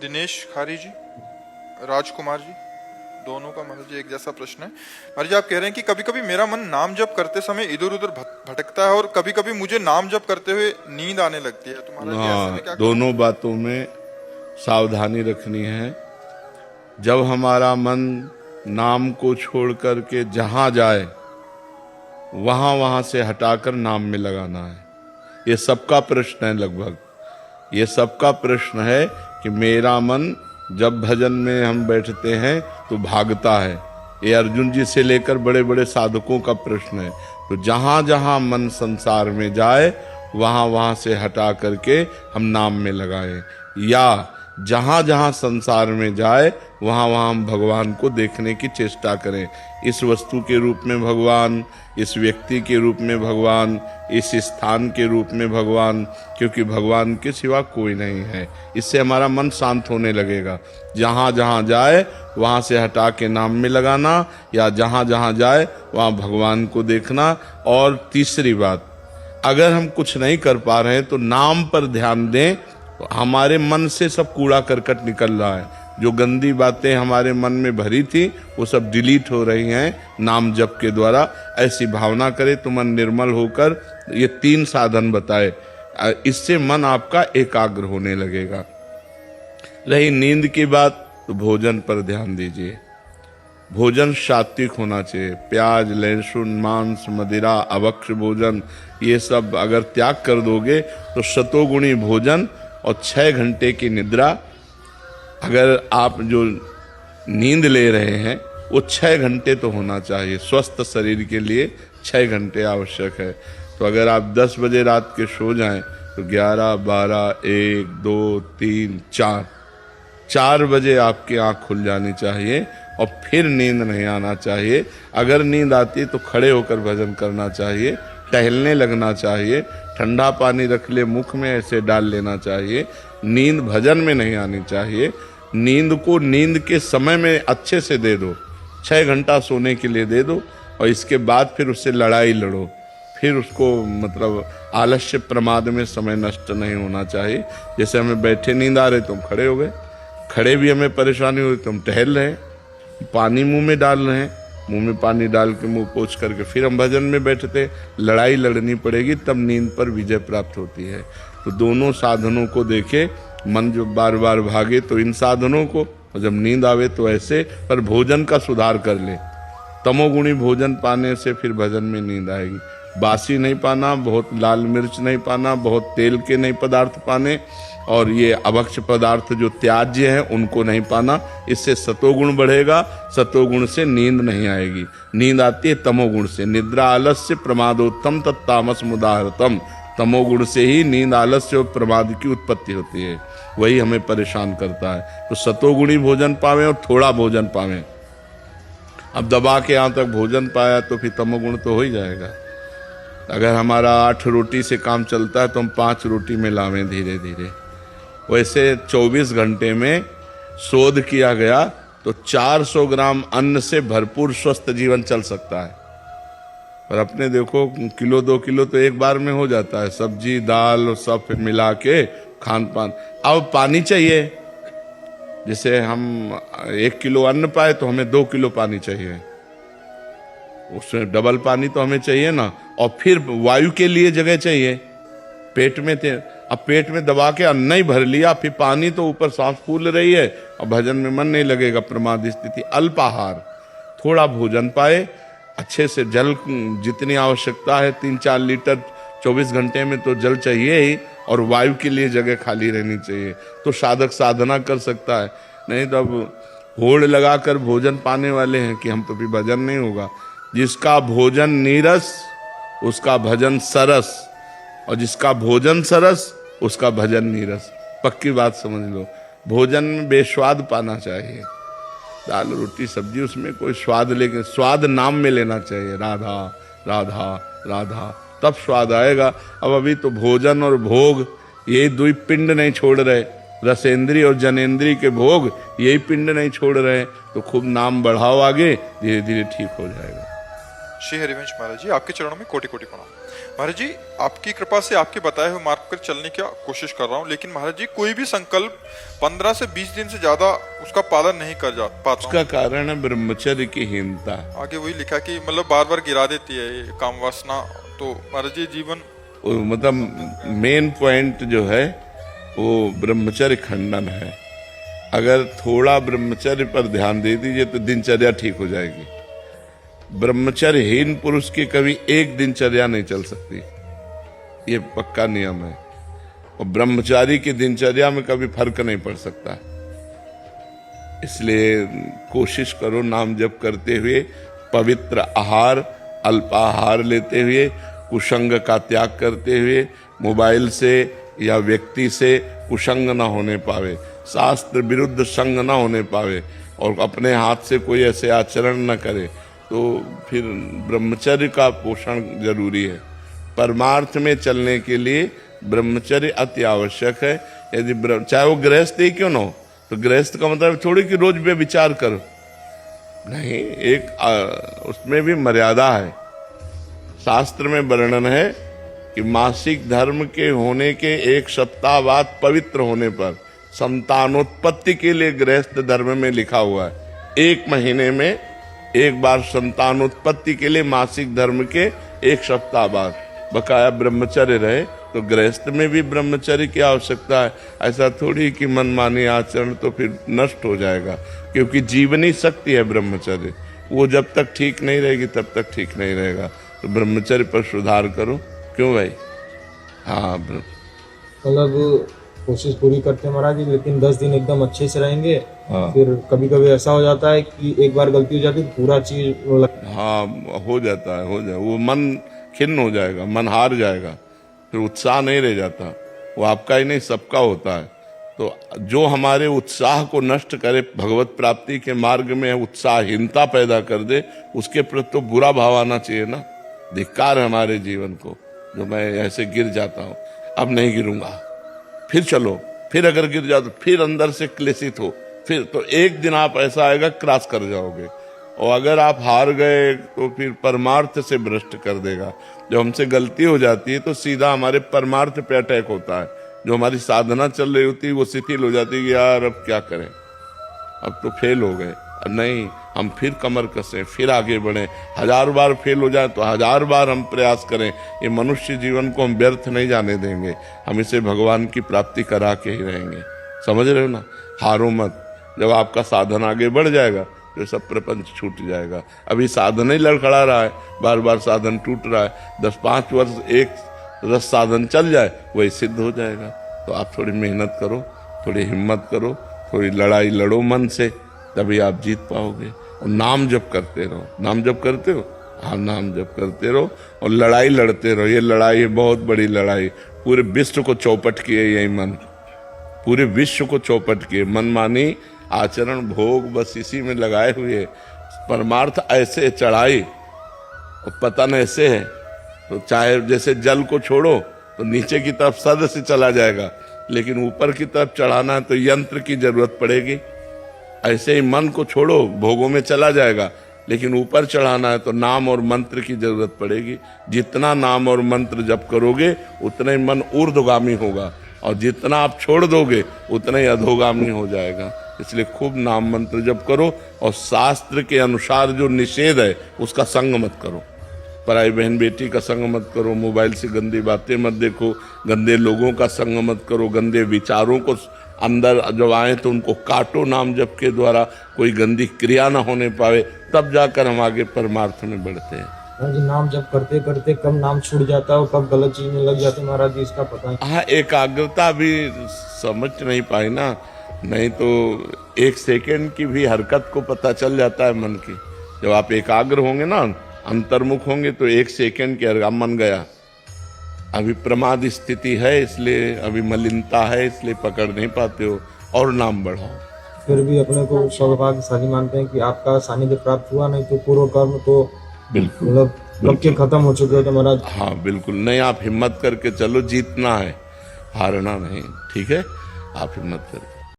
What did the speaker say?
दिनेश खारी जी, राजकुमार जी, दोनों का महाराज जी एक जैसा प्रश्न है। महाराज जी आप कह रहे हैं कि कभी कभी मेरा मन नाम जप करते समय इधर उधर भटकता है और कभी कभी मुझे नाम जप करते हुए नींद आने लगती है, तो महाराज जी ऐसे में क्या करूं? दोनों बातों में सावधानी रखनी है। जब हमारा मन नाम को छोड़ करके जहां जाए वहां वहां से हटाकर नाम में लगाना है। ये सबका प्रश्न है, लगभग ये सबका प्रश्न है कि मेरा मन जब भजन में हम बैठते हैं तो भागता है। ये अर्जुन जी से लेकर बड़े बड़े साधकों का प्रश्न है। तो जहां जहां मन संसार में जाए वहां वहां से हटा करके हम नाम में लगाएं, या जहां जहां संसार में जाए वहां वहां हम भगवान को देखने की चेष्टा करें। इस वस्तु के रूप में भगवान, इस व्यक्ति के रूप में भगवान, इस स्थान के रूप में भगवान, क्योंकि भगवान के सिवा कोई नहीं है। इससे हमारा मन शांत होने लगेगा। जहां जहां जाए वहां से हटा के नाम में लगाना, या जहां जहां जाए वहां भगवान को देखना। और तीसरी बात, अगर हम कुछ नहीं कर पा रहे हैं तो नाम पर ध्यान दें। हमारे मन से सब कूड़ा करकट निकल रहा है, जो गंदी बातें हमारे मन में भरी थी वो सब डिलीट हो रही हैं नाम जप के द्वारा। ऐसी भावना करें तो मन निर्मल होकर, ये 3 साधन बताए, इससे मन आपका एकाग्र होने लगेगा। रही नींद की बात, तो भोजन पर ध्यान दीजिए। भोजन सात्विक होना चाहिए। प्याज, लहसुन, मांस, मदिरा, अभक्ष भोजन, ये सब अगर त्याग कर दोगे तो शतोगुणी भोजन और 6 घंटे की निद्रा। अगर आप जो नींद ले रहे हैं वो 6 घंटे तो होना चाहिए। स्वस्थ शरीर के लिए 6 घंटे आवश्यक है। तो अगर आप 10 बजे रात के सो जाएं तो 11, 12, 1, 2, 3, 4 बजे आपकी आँख खुल जानी चाहिए और फिर नींद नहीं आना चाहिए। अगर नींद आती है तो खड़े होकर भजन करना चाहिए, टहलने लगना चाहिए, ठंडा पानी रख ले मुख में, ऐसे डाल लेना चाहिए। नींद भजन में नहीं आनी चाहिए। नींद को नींद के समय में अच्छे से दे दो, 6 घंटा सोने के लिए दे दो, और इसके बाद फिर उससे लड़ाई लड़ो। फिर उसको मतलब आलस्य प्रमाद में समय नष्ट नहीं होना चाहिए। जैसे हमें बैठे नींद आ रहे तो हम खड़े हो गए, खड़े भी हमें परेशानी हो रही तो हम टहल रहे हैं, पानी मुंह में डाल रहे हैं, मुंह में पानी डाल के मुंह पोंछ करके फिर हम भजन में बैठते। लड़ाई लड़नी पड़ेगी तब नींद पर विजय प्राप्त होती है। तो दोनों साधनों को देखे। मन जो बार बार भागे तो इन साधनों को, और जब नींद आवे तो ऐसे। पर भोजन का सुधार कर ले। तमोगुणी भोजन पाने से फिर भजन में नींद आएगी। बासी नहीं पाना, बहुत लाल मिर्च नहीं पाना, बहुत तेल के नहीं पदार्थ पाने, और ये अभक्ष पदार्थ जो त्याज्य हैं उनको नहीं पाना। इससे सतोगुण बढ़ेगा। सतोगुण से नींद नहीं आएगी। नींद आती है तमोगुण से। निद्रा आलस्य प्रमादोत्तम तत्तामस मुदाहरतम। तमोगुण से ही नींद, आलस्य और प्रमाद की उत्पत्ति होती है। वही हमें परेशान करता है। तो सतोगुणी भोजन पावें और थोड़ा भोजन पावें। अब दबा के यहाँ तक भोजन पाया तो फिर तमोगुण तो हो ही जाएगा। अगर हमारा 8 रोटी से काम चलता है तो हम 5 रोटी में लावें धीरे धीरे। वैसे 24 घंटे में शोध किया गया तो 400 ग्राम अन्न से भरपूर स्वस्थ जीवन चल सकता है। और अपने देखो किलो 2 किलो तो एक बार में हो जाता है, सब्जी दाल और सब फिर मिला के खान पान। अब पानी चाहिए। जैसे हम 1 किलो अन्न पाए तो हमें 2 किलो पानी चाहिए, उसमें डबल पानी तो हमें चाहिए ना। और फिर वायु के लिए जगह चाहिए पेट में थे। अब पेट में दबा के अन्न ही भर लिया, फिर पानी तो ऊपर सांस फूल रही है और भजन में मन नहीं लगेगा, प्रमाद स्थिति। अल्पाहार, थोड़ा भोजन पाए, अच्छे से जल जितनी आवश्यकता है 3-4 लीटर 24 घंटे में तो जल चाहिए ही, और वायु के लिए जगह खाली रहनी चाहिए। तो साधक साधना कर सकता है। नहीं तो अब होड़ लगाकर भोजन पाने वाले हैं कि हम तो भी भजन नहीं होगा। जिसका भोजन नीरस उसका भजन सरस, और जिसका भोजन सरस उसका भजन नीरस। पक्की बात समझ लो। भोजन में बेस्वाद पाना चाहिए। दाल रोटी सब्जी उसमें कोई स्वाद, लेकिन स्वाद नाम में लेना चाहिए। राधा राधा राधा, तब स्वाद आएगा। अब अभी तो भोजन और भोग ये 2 पिंड नहीं छोड़ रहे। रसेंद्री और जनेंद्री के भोग यही पिंड नहीं छोड़ रहे। तो खूब नाम बढ़ाओ आगे, धीरे धीरे ठीक हो जाएगा। श्री हरिवंश महाराज जी आपके चरणों में कोटि कोटि प्रणाम। महाराज जी, आपकी कृपा से आपके बताए हुए मार्ग पर चलने की कोशिश कर रहा हूँ, लेकिन महाराज जी कोई भी संकल्प 15 से 20 दिन से ज्यादा उसका पालन नहीं कर पाता हूं। उसका कारण है ब्रह्मचर्य की हीनता। आगे वही लिखा कि मतलब बार बार गिरा देती है ये काम वासना। तो महाराज जी जीवन मतलब मेन पॉइंट जो है वो ब्रह्मचर्य खंडन है। अगर थोड़ा ब्रह्मचर्य पर ध्यान दे दीजिए तो दिनचर्या ठीक हो जाएगी। ब्रह्मचर्यहीन पुरुष की कभी एक दिनचर्या नहीं चल सकती, ये पक्का नियम है। और ब्रह्मचारी की दिनचर्या में कभी फर्क नहीं पड़ सकता। इसलिए कोशिश करो नाम जप करते हुए पवित्र आहार, अल्पाहार लेते हुए, कुसंग का त्याग करते हुए, मोबाइल से या व्यक्ति से कुसंग न होने पावे, शास्त्र विरुद्ध संग न होने पावे, और अपने हाथ से कोई ऐसे आचरण न करे, तो फिर ब्रह्मचर्य का पोषण जरूरी है। परमार्थ में चलने के लिए ब्रह्मचर्य अति आवश्यक है। यदि चाहे वो गृहस्थ ही क्यों ना हो, तो गृहस्थ का मतलब थोड़ी कि रोज पे विचार करो, नहीं, एक उसमें भी मर्यादा है। शास्त्र में वर्णन है कि मासिक धर्म के होने के 1 सप्ताह बाद पवित्र होने पर संतानोत्पत्ति के लिए गृहस्थ धर्म में लिखा हुआ है 1 महीने में एक बार संतानोत्पत्ति के लिए मासिक धर्म के 1 सप्ताह बाद बकाया ब्रह्मचर्य रहे। तो गृहस्थ में भी ब्रह्मचर्य की आवश्यकता है। ऐसा थोड़ी कि मनमानी आचरण तो फिर नष्ट हो जाएगा, क्योंकि जीवनी शक्ति है ब्रह्मचर्य, वो जब तक ठीक नहीं रहेगी तब तक ठीक नहीं रहेगा। तो ब्रह्मचर्य पर सुधार करो। क्यों भाई? हाँ, मतलब कोशिश पूरी करते हैं महाराज जी, लेकिन 10 दिन एकदम अच्छे से रहेंगे। हाँ। फिर कभी कभी ऐसा हो जाता है कि एक बार गलती हो जाती है तो पूरा चीज हाँ, हो जाता है, हो जाए, वो मन खिन्न हो जाएगा, मन हार जाएगा, फिर उत्साह नहीं रह जाता। वो आपका ही नहीं, सबका होता है। तो जो हमारे उत्साह को नष्ट करे, भगवत प्राप्ति के मार्ग में उत्साहहीनता पैदा कर दे, उसके प्रति तो बुरा भाव आना चाहिए ना। धिक्कार है हमारे जीवन को, जो मैं ऐसे गिर जाता हूँ, अब नहीं गिरूंगा, फिर चलो, फिर अगर गिर जाओ तो फिर अंदर से क्लेशित हो, फिर तो एक दिन आप ऐसा आएगा क्रॉस कर जाओगे। और अगर आप हार गए तो फिर परमार्थ से भ्रष्ट कर देगा। जब हमसे गलती हो जाती है तो सीधा हमारे परमार्थ पे अटैक होता है। जो हमारी साधना चल रही होती है वो शिथिल हो जाती है कि यार अब क्या करें, अब तो फेल हो गए। नहीं, हम फिर कमर कसें, फिर आगे बढ़ें। 1000 बार फेल हो जाए तो 1000 बार हम प्रयास करें। ये मनुष्य जीवन को हम व्यर्थ नहीं जाने देंगे, हम इसे भगवान की प्राप्ति करा के ही रहेंगे। समझ रहे हो ना? हारो मत। जब आपका साधन आगे बढ़ जाएगा तो सब प्रपंच छूट जाएगा। अभी साधन ही लड़खड़ा रहा है, बार बार साधन टूट रहा है। 10-5 वर्ष एक रस साधन चल जाए, वही सिद्ध हो जाएगा। तो आप थोड़ी मेहनत करो, थोड़ी हिम्मत करो, थोड़ी लड़ाई लड़ो मन से, तभी आप जीत पाओगे। और नाम जप करते रहो। नाम जप करते हो? हाँ, नाम जप करते रहो और लड़ाई लड़ते रहो। ये लड़ाई है बहुत बड़ी लड़ाई, पूरे विश्व को चौपट किए यही मन, पूरे विश्व को चौपट किए। मनमानी आचरण भोग बस इसी में लगाए हुए। परमार्थ ऐसे चढ़ाई और पतन ऐसे है, तो चाहे जैसे जल को छोड़ो तो नीचे की तरफ सद से चला जाएगा, लेकिन ऊपर की तरफ चढ़ाना है तो यंत्र की जरूरत पड़ेगी। ऐसे ही मन को छोड़ो, भोगों में चला जाएगा, लेकिन ऊपर चढ़ाना है तो नाम और मंत्र की जरूरत पड़ेगी। जितना नाम और मंत्र जप करोगे उतना ही मन ऊर्ध्वगामी होगा, और जितना आप छोड़ दोगे उतना ही अधोगामी हो जाएगा। इसलिए खूब नाम मंत्र जप करो, और शास्त्र के अनुसार जो निषेध है उसका संग मत करो। पराई बहन बेटी का संग मत करो, मोबाइल से गंदी बातें मत देखो, गंदे लोगों का संग मत करो, गंदे विचारों को अंदर जब आए तो उनको काटो नाम जप के द्वारा, कोई गंदी क्रिया ना होने पावे, तब जाकर हम आगे परमार्थ में बढ़ते हैं। महाराज जी नाम जप करते करते कब नाम छूट जाता है और कब गलत चीज में लग जाते हैं महाराज जी, इसका पता है? हाँ, एकाग्रता भी समझ नहीं पाई ना, नहीं तो 1 सेकेंड की भी हरकत को पता चल जाता है मन की। जब आप एकाग्र होंगे ना, अंतर्मुख होंगे, तो 1 सेकेंड के हरकत मन गया। अभी प्रमाद स्थिति है, इसलिए अभी मलिनता है, इसलिए पकड़ नहीं पाते हो, और नाम बढ़ाओ। फिर भी अपने को सौभाग्यशाली मानते हैं कि आपका सानिध्य प्राप्त हुआ, नहीं तो पूर्व कर्म तो बिल्कुल मतलब कब के खत्म हो चुके होते महाराज। हाँ बिल्कुल, नहीं, आप हिम्मत करके चलो, जीतना है, हारना नहीं। ठीक है, आप हिम्मत करके